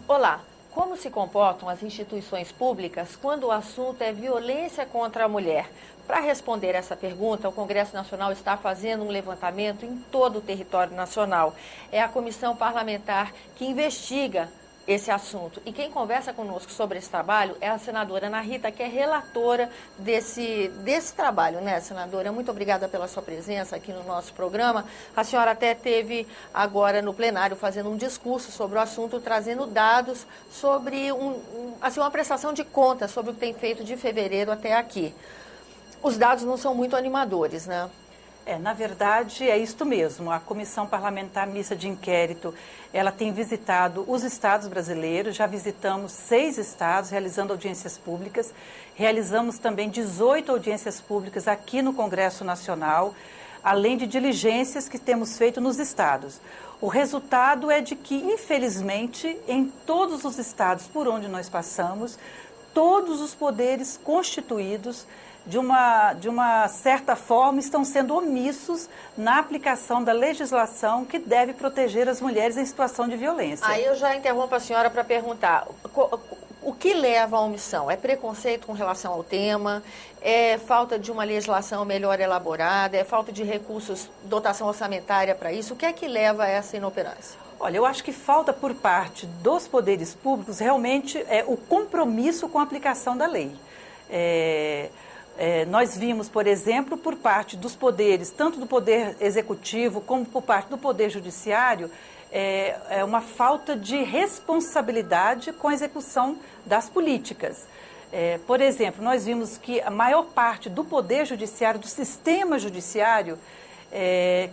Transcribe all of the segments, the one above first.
Olá, como se comportam as instituições públicas quando o assunto é violência contra a mulher? Para responder essa pergunta, o Congresso Nacional está fazendo um levantamento em todo o território nacional. É a comissão parlamentar que investiga esse assunto. E quem conversa conosco sobre esse trabalho é a senadora Ana Rita, que é relatora desse trabalho, né, senadora? Muito obrigada pela sua presença aqui no nosso programa. A senhora até teve agora no plenário fazendo um discurso sobre o assunto, trazendo dados sobre uma prestação de contas sobre o que tem feito de fevereiro até aqui. Os dados não são muito animadores, né? Na verdade, é isto mesmo. A Comissão Parlamentar Mista de Inquérito, ela tem visitado os estados brasileiros, já visitamos 6 estados, realizando audiências públicas, realizamos também 18 audiências públicas aqui no Congresso Nacional, além de diligências que temos feito nos estados. O resultado é de que, infelizmente, em todos os estados por onde nós passamos, todos os poderes constituídos de uma certa forma, estão sendo omissos na aplicação da legislação que deve proteger as mulheres em situação de violência. Aí eu já interrompo a senhora para perguntar, o que leva à omissão? É preconceito com relação ao tema? É falta de uma legislação melhor elaborada? É falta de recursos, dotação orçamentária para isso? O que é que leva a essa inoperância? Olha, eu acho que falta por parte dos poderes públicos realmente o compromisso com a aplicação da lei. Nós vimos, por exemplo, por parte dos poderes, tanto do Poder Executivo como por parte do Poder Judiciário, uma falta de responsabilidade com a execução das políticas. Por exemplo, nós vimos que a maior parte do Poder Judiciário, do sistema judiciário,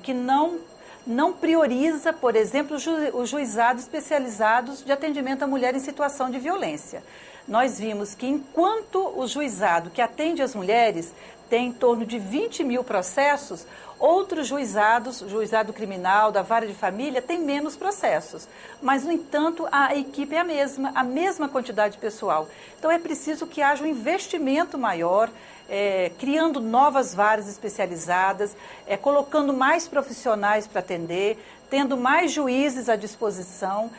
que não prioriza, por exemplo, os juizados especializados de atendimento à mulher em situação de violência. Nós vimos que enquanto o juizado que atende as mulheres tem em torno de 20 mil processos, outros juizados, o juizado criminal, da vara de família, tem menos processos. Mas, no entanto, a equipe é a mesma quantidade de pessoal. Então, é preciso que haja um investimento maior, criando novas varas especializadas, colocando mais profissionais para atender, tendo mais juízes à disposição,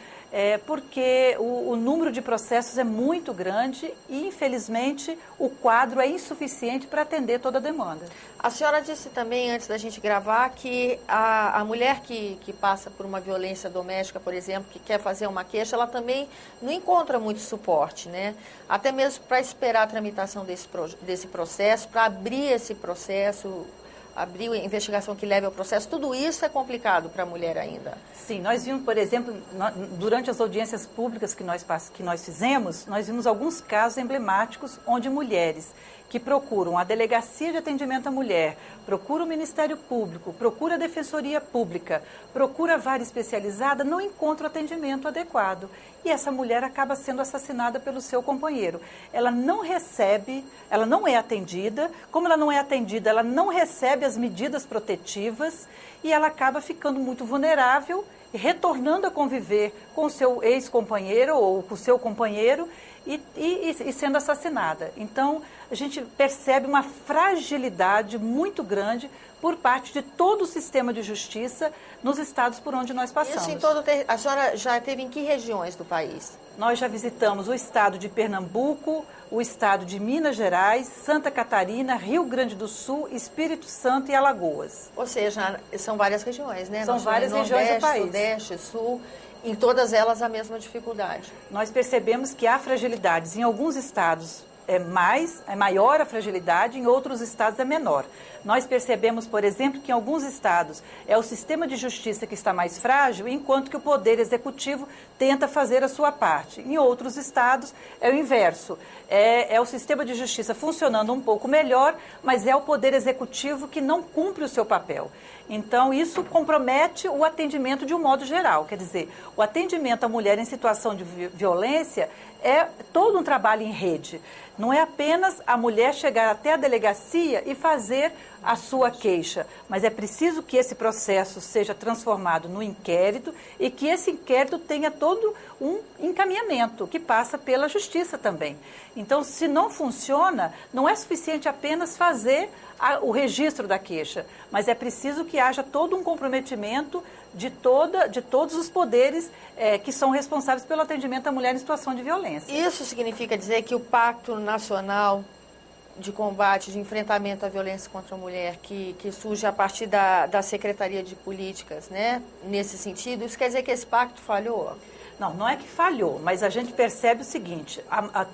porque o número de processos é muito grande e, infelizmente, o quadro é insuficiente para atender toda a demanda. A senhora disse também, antes da gente gravar, que a mulher que passa por uma violência doméstica, por exemplo, que quer fazer uma queixa, ela também não encontra muito suporte, né? Até mesmo para esperar a tramitação desse processo, para abrir esse processo, abrir a investigação que leve ao processo, tudo isso é complicado para a mulher ainda. Sim, nós vimos, por exemplo, durante as audiências públicas que nós fizemos, nós vimos alguns casos emblemáticos onde mulheres que procuram a Delegacia de Atendimento à Mulher, procuram o Ministério Público, procuram a Defensoria Pública, procuram a vara especializada, não encontram atendimento adequado. E essa mulher acaba sendo assassinada pelo seu companheiro. Ela não recebe, ela não é atendida, como ela não é atendida, ela não recebe as medidas protetivas e ela acaba ficando muito vulnerável, retornando a conviver com o seu ex-companheiro ou com o seu companheiro e sendo assassinada. Então, a gente percebe uma fragilidade muito grande por parte de todo o sistema de justiça nos estados por onde nós passamos. Isso a senhora já esteve em que regiões do país? Nós já visitamos o estado de Pernambuco, o estado de Minas Gerais, Santa Catarina, Rio Grande do Sul, Espírito Santo e Alagoas. Ou seja, são várias regiões, né? São várias regiões do país. Sudeste, Sul, em todas elas a mesma dificuldade. Nós percebemos que há fragilidades. Em alguns estados é maior a fragilidade, em outros estados é menor. Nós percebemos, por exemplo, que em alguns estados é o sistema de justiça que está mais frágil, enquanto que o Poder Executivo tenta fazer a sua parte. Em outros estados é o inverso. É o sistema de justiça funcionando um pouco melhor, mas é o Poder Executivo que não cumpre o seu papel. Então, isso compromete o atendimento de um modo geral. Quer dizer, o atendimento à mulher em situação de violência é todo um trabalho em rede. Não é apenas a mulher chegar até a delegacia e fazer a sua queixa, mas é preciso que esse processo seja transformado no inquérito e que esse inquérito tenha todo um encaminhamento que passa pela justiça também. Então, se não funciona, não é suficiente apenas fazer o registro da queixa, mas é preciso que haja todo um comprometimento de todos os poderes que são responsáveis pelo atendimento à mulher em situação de violência. Isso significa dizer que o Pacto Nacional de Combate, de Enfrentamento à Violência contra a Mulher, que surge a partir da Secretaria de Políticas, né, nesse sentido, isso quer dizer que esse pacto falhou? Não, não é que falhou, mas a gente percebe o seguinte,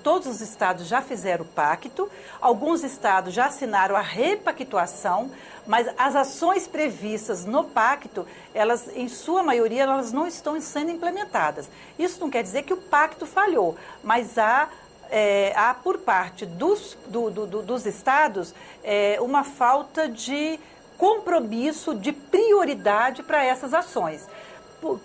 todos os estados já fizeram o pacto, alguns estados já assinaram a repactuação, mas as ações previstas no pacto, elas, em sua maioria, elas não estão sendo implementadas. Isso não quer dizer que o pacto falhou, mas há por parte dos estados uma falta de compromisso, de prioridade para essas ações.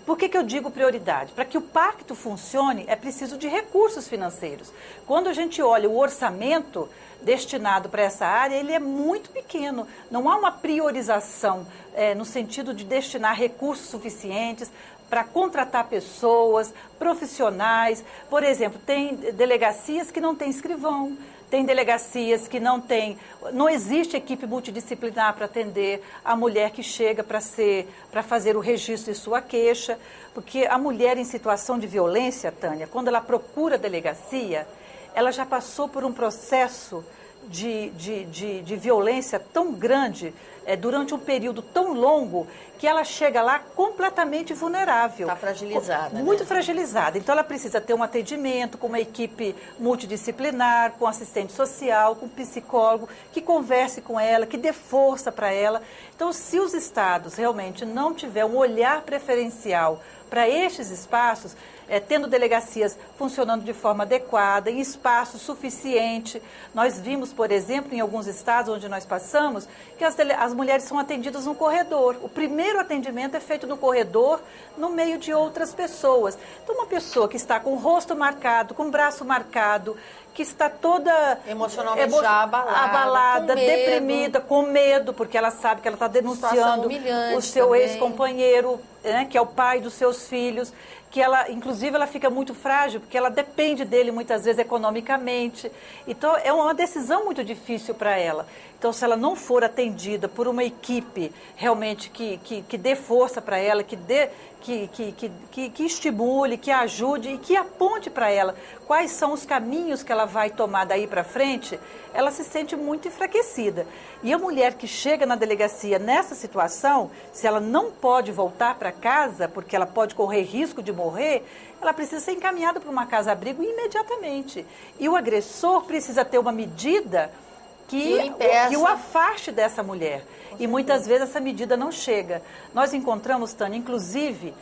Por que eu digo prioridade? Para que o pacto funcione, é preciso de recursos financeiros. Quando a gente olha o orçamento destinado para essa área, ele é muito pequeno. Não há uma priorização no sentido de destinar recursos suficientes para contratar pessoas, profissionais. Por exemplo, tem delegacias que não têm escrivão, tem delegacias que não existe equipe multidisciplinar para atender a mulher que chega para fazer o registro de sua queixa, porque a mulher em situação de violência, Tânia, quando ela procura a delegacia, ela já passou por um processo de violência tão grande, durante um período tão longo, que ela chega lá completamente vulnerável. Está fragilizada. Muito fragilizada. Então, ela precisa ter um atendimento com uma equipe multidisciplinar, com assistente social, com psicólogo, que converse com ela, que dê força para ela. Então, se os estados realmente não tiverem um olhar preferencial para estes espaços, tendo delegacias funcionando de forma adequada, em espaço suficiente. Nós vimos, por exemplo, em alguns estados onde nós passamos, que as mulheres são atendidas no corredor. O primeiro atendimento é feito no corredor, no meio de outras pessoas. Então, uma pessoa que está com o rosto marcado, com o braço marcado, que está toda emocionalmente já abalada, deprimida, com medo, porque ela sabe que ela está denunciando o seu ex-companheiro, né, que é o pai dos seus filhos, que ela, inclusive, ela fica muito frágil, porque ela depende dele muitas vezes economicamente. Então, é uma decisão muito difícil para ela. Então, se ela não for atendida por uma equipe realmente que dê força para ela, que estimule, que ajude e que aponte para ela quais são os caminhos que ela vai tomar daí para frente, ela se sente muito enfraquecida. E a mulher que chega na delegacia nessa situação, se ela não pode voltar para casa, porque ela pode correr risco de morrer, ela precisa ser encaminhada para uma casa-abrigo imediatamente. E o agressor precisa ter uma medida que o afaste dessa mulher. E muitas vezes essa medida não chega. Nós encontramos, Tânia, inclusive,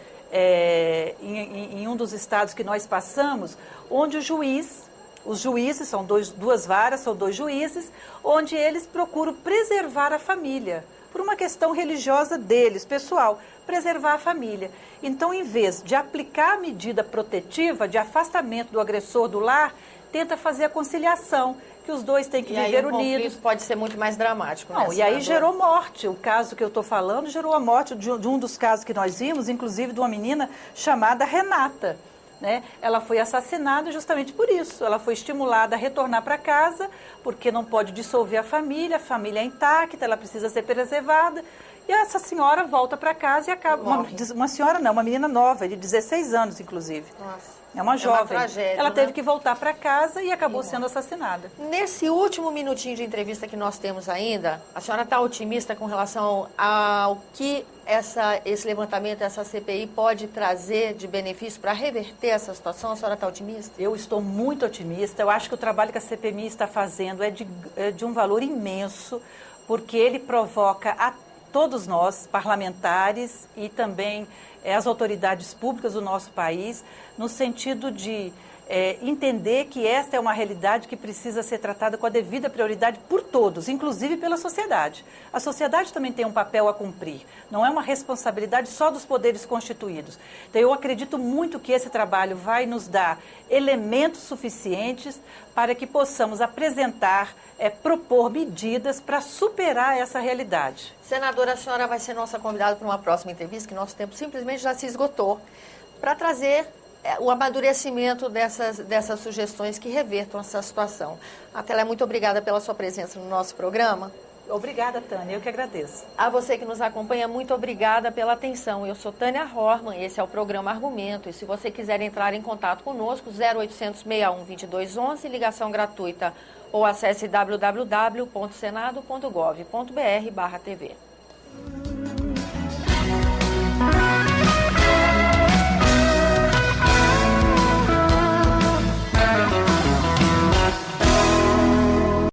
em um dos estados que nós passamos, onde os juízes, são duas varas, são dois juízes, onde eles procuram preservar a família, por uma questão religiosa deles, pessoal, preservar a família. Então, em vez de aplicar a medida protetiva de afastamento do agressor do lar, tenta fazer a conciliação, que os dois têm que viver unidos. O conflito pode ser muito mais dramático. Não, e aí gerou morte. O caso que eu estou falando gerou a morte de um dos casos que nós vimos, inclusive de uma menina chamada Renata. Né? Ela foi assassinada justamente por isso. Ela foi estimulada a retornar para casa, porque não pode dissolver a família é intacta, ela precisa ser preservada. E essa senhora volta para casa e acaba... Uma senhora não, uma menina nova, de 16 anos, inclusive. Nossa. É uma jovem. Uma tragédia, ela teve que voltar para casa e acabou sendo assassinada. Nesse último minutinho de entrevista que nós temos ainda, a senhora está otimista com relação ao que esse levantamento, essa CPI pode trazer de benefício para reverter essa situação? A senhora está otimista? Eu estou muito otimista. Eu acho que o trabalho que a CPMI está fazendo é de um valor imenso, porque ele provoca a todos nós, parlamentares e também as autoridades públicas do nosso país, no sentido de entender que esta é uma realidade que precisa ser tratada com a devida prioridade por todos, inclusive pela sociedade. A sociedade também tem um papel a cumprir, não é uma responsabilidade só dos poderes constituídos. Então, eu acredito muito que esse trabalho vai nos dar elementos suficientes para que possamos apresentar, propor medidas para superar essa realidade. Senadora, a senhora vai ser nossa convidada para uma próxima entrevista, que nosso tempo simplesmente já se esgotou, para trazer o amadurecimento dessas sugestões que revertam essa situação. Atila, muito obrigada pela sua presença no nosso programa. Obrigada, Tânia, eu que agradeço. A você que nos acompanha, muito obrigada pela atenção. Eu sou Tânia Horman, esse é o programa Argumento. E se você quiser entrar em contato conosco, 0800 61 2211, ligação gratuita, ou acesse www.senado.gov.br/TV.